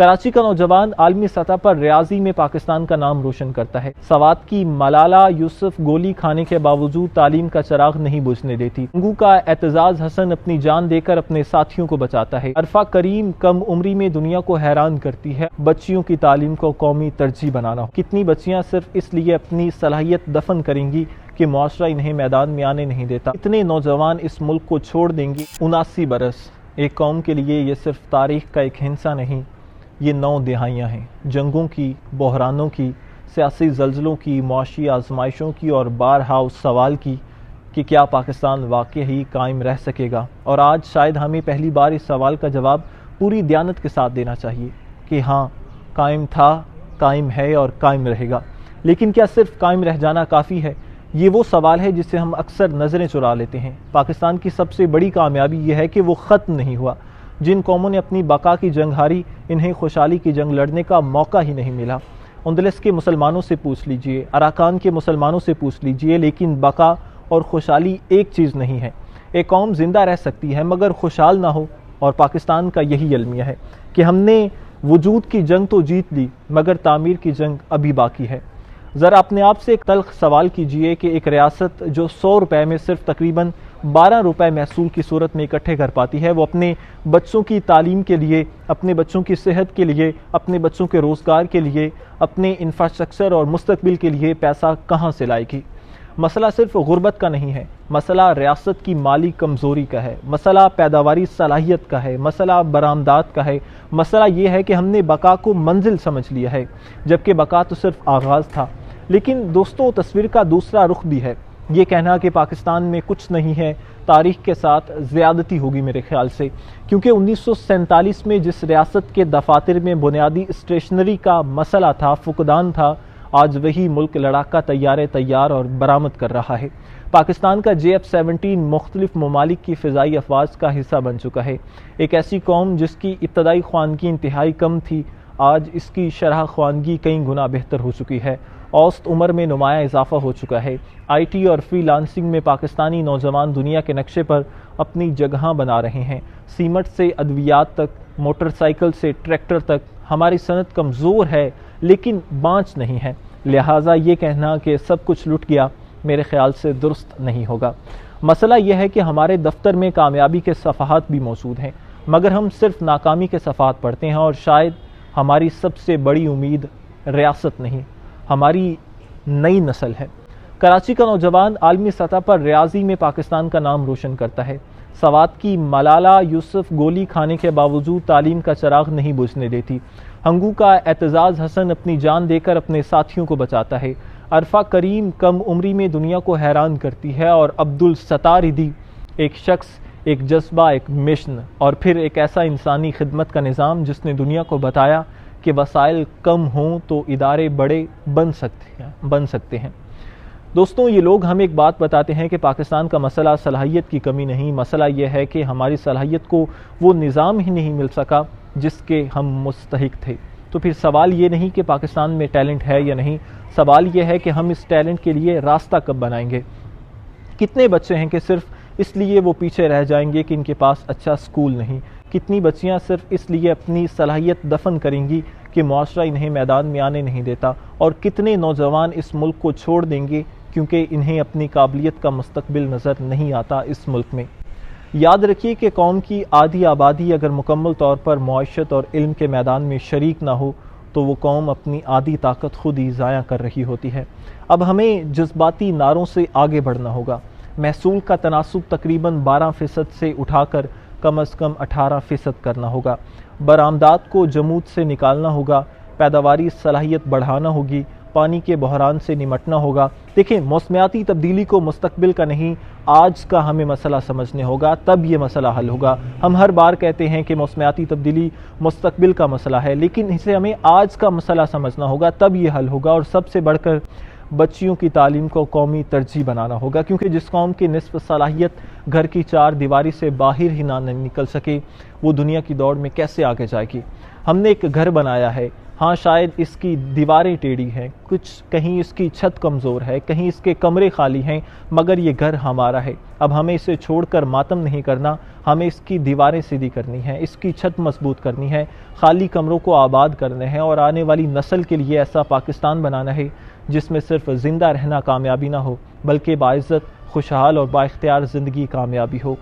कराची का नौजवान आलमी सतह पर रियाजी में पाकिस्तान का नाम रोशन करता है। सवात की मलाला यूसुफ गोली खाने के बावजूद तालीम का चिराग नहीं बुझने देती। अंगू का एतजाज हसन अपनी जान देकर अपने साथियों को बचाता है। अरफा करीम कम उम्री में दुनिया को हैरान करती है। बच्चियों की तालीम को कौमी तरजीह बनाना। कितनी बच्चियां सिर्फ इसलिए अपनी सलाहियत दफन करेंगी कि मुआशरा इन्हें मैदान में आने नहीं देता। कितने नौजवान इस मुल्क को छोड़ देंगे। 79 बरस एक कौम के लिए ये सिर्फ तारीख का एक हिस्सा नहीं, ये 9 दिहाइयाँ हैं, जंगों की, बहरानों की, सियासी जल्जलों की, मुआशी आजमाइशों की और बारहा उस सवाल की कि क्या पाकिस्तान वाकई ही कायम रह सकेगा। और आज शायद हमें पहली बार इस सवाल का जवाब पूरी दयानत के साथ देना चाहिए कि हाँ, कायम था, कायम है और कायम रहेगा। लेकिन क्या सिर्फ कायम रह जाना काफ़ी है? ये वो सवाल है जिससे हम अक्सर नज़रें चुरा लेते हैं। पाकिस्तान की सबसे बड़ी कामयाबी यह है कि वो ख़त्म नहीं हुआ। जिन कौमों ने अपनी बका की जंग हारी, इन्हें खुशहाली की जंग लड़ने का मौका ही नहीं मिला। अंदलस के मुसलमानों से पूछ लीजिए, अराकान के मुसलमानों से पूछ लीजिए, लेकिन बका और खुशहाली एक चीज़ नहीं है। एक कौम जिंदा रह सकती है मगर खुशहाल ना हो, और पाकिस्तान का यही अलमिया है कि हमने वजूद की जंग तो जीत ली मगर तामीर की जंग अभी बाकी है। ज़रा अपने आप से एक तल्ख सवाल कीजिए कि एक रियासत जो 100 रुपए में सिर्फ तकरीबन 12 रुपए महसूल की सूरत में इकट्ठे कर पाती है, वो अपने बच्चों की तालीम के लिए, अपने बच्चों की सेहत के लिए, अपने बच्चों के रोज़गार के लिए, अपने इंफ्रास्ट्रक्चर और मुस्तकबिल के लिए पैसा कहाँ से लाएगी। मसला सिर्फ गुर्बत का नहीं है, मसला रियासत की माली कमज़ोरी का है, मसला पैदावारी सलाहियत का है, मसला बरामदात का है। मसला ये है कि हमने बका को मंजिल समझ लिया है जबकि बका तो सिर्फ आगाज़ था। लेकिन दोस्तों, तस्वीर का दूसरा रुख भी है। ये कहना कि पाकिस्तान में कुछ नहीं है तारीख के साथ ज़्यादती होगी मेरे ख्याल से, क्योंकि 1947 में जिस रियासत के दफातर में बुनियादी स्टेशनरी का मसला था, फुकदान था, आज वही मुल्क लड़ाका तैयार तैयार और बरामद कर रहा है। पाकिस्तान का JF-17 मुख्तलिफ ममालिक की फ़िज़ाई अफवाज का हिस्सा बन चुका है। एक ऐसी कौम जिसकी इब्तदाई ख्वानगी इंतहाई कम थी, आज इसकी शरह ख्वानगी कई गुना बेहतर हो चुकी है। औसत उम्र में नुमाया इजाफा हो चुका है। IT और फ्रीलांसिंग में पाकिस्तानी नौजवान दुनिया के नक्शे पर अपनी जगह बना रहे हैं। सीमेंट से अद्वियात तक, मोटरसाइकिल से ट्रैक्टर तक हमारी सनत कमज़ोर है लेकिन बाँच नहीं है। लिहाजा ये कहना कि सब कुछ लुट गया मेरे ख्याल से दुरुस्त नहीं होगा। मसला यह है कि हमारे दफ्तर में कामयाबी के सफ़हात भी मौजूद हैं मगर हम सिर्फ नाकामी के सफ़हात पढ़ते हैं, और शायद हमारी सबसे बड़ी उम्मीद रियासत नहीं, हमारी नई नस्ल है। कराची का नौजवान आलमी सतह पर रियाजी में पाकिस्तान का नाम रोशन करता है। सवात की मलाला यूसुफ गोली खाने के बावजूद तालीम का चिराग नहीं बुझने देती। अंगू का एतजाज हसन अपनी जान देकर अपने साथियों को बचाता है। अरफा करीम कम उम्री में दुनिया को हैरान करती है, और अब्दुल सत्तार ईदी एक शख्स, एक जज्बा, एक मिशन और फिर एक ऐसा इंसानी खिदमत का निज़ाम जिसने दुनिया को बताया कि वसाइल कम हों तो इदारे बड़े बन सकते हैं। दोस्तों, ये लोग हमें एक बात बताते हैं कि पाकिस्तान का मसला सलाहियत की कमी नहीं, मसला यह है कि हमारी सलाहियत को वो निज़ाम ही नहीं मिल सका जिसके हम मुस्तहिक थे। तो फिर सवाल ये नहीं कि पाकिस्तान में टैलेंट है या नहीं, सवाल यह है कि हम इस टैलेंट के लिए रास्ता कब बनाएंगे। कितने बच्चे हैं कि सिर्फ इसलिए वो पीछे रह जाएंगे कि इनके पास अच्छा स्कूल नहीं। कितनी बच्चियां सिर्फ इसलिए अपनी सलाहियत दफन करेंगी कि मुआशरा इन्हें मैदान में आने नहीं देता, और कितने नौजवान इस मुल्क को छोड़ देंगे क्योंकि इन्हें अपनी काबिलियत का मुस्तकबिल नज़र नहीं आता इस मुल्क में। याद रखिए कि कौम की आधी आबादी अगर मुकम्मल तौर पर मुआशरत और इल्म के मैदान में शरीक ना हो तो वो कौम अपनी आधी ताकत खुद ही ज़ाया कर रही होती है। अब हमें जज्बाती नारों से आगे बढ़ना होगा। महसूल का तनासुब तकरीबन 12% से उठाकर कम अज़ कम 18% करना होगा। बरामदात को जमूद से निकालना होगा, पैदावारी सलाहियत बढ़ाना होगी, पानी के बहरान से निमटना होगा। देखिए, मौसमियाती तब्दीली को मुस्तकबिल का नहीं, आज का हमें मसला समझने होगा, तब ये मसला हल होगा। हम हर बार कहते हैं कि मौसमियाती तब्दीली मुस्तकबिल का मसला है, लेकिन इसे हमें आज का मसला समझना होगा, तब ये हल होगा। और सबसे बढ़कर बच्चियों की तालीम को कौमी तरजीह बनाना होगा, क्योंकि जिस कौम की निस्फ सलाहियत घर की चार दीवारी से बाहर ही ना निकल सके, वो दुनिया की दौड़ में कैसे आगे जाएगी। हमने एक घर बनाया है, हाँ, शायद इसकी दीवारें टेढ़ी हैं, कुछ कहीं इसकी छत कमज़ोर है, कहीं इसके कमरे खाली हैं, मगर ये घर हमारा है। अब हमें इसे छोड़कर मातम नहीं करना, हमें इसकी दीवारें सीधी करनी हैं, इसकी छत मजबूत करनी है, खाली कमरों को आबाद करने हैं और आने वाली नस्ल के लिए ऐसा पाकिस्तान बनाना है जिसमें सिर्फ ज़िंदा रहना कामयाबी ना हो, बल्कि बाइज़्ज़त, खुशहाल और बाइख्तियार ज़िंदगी कामयाबी हो।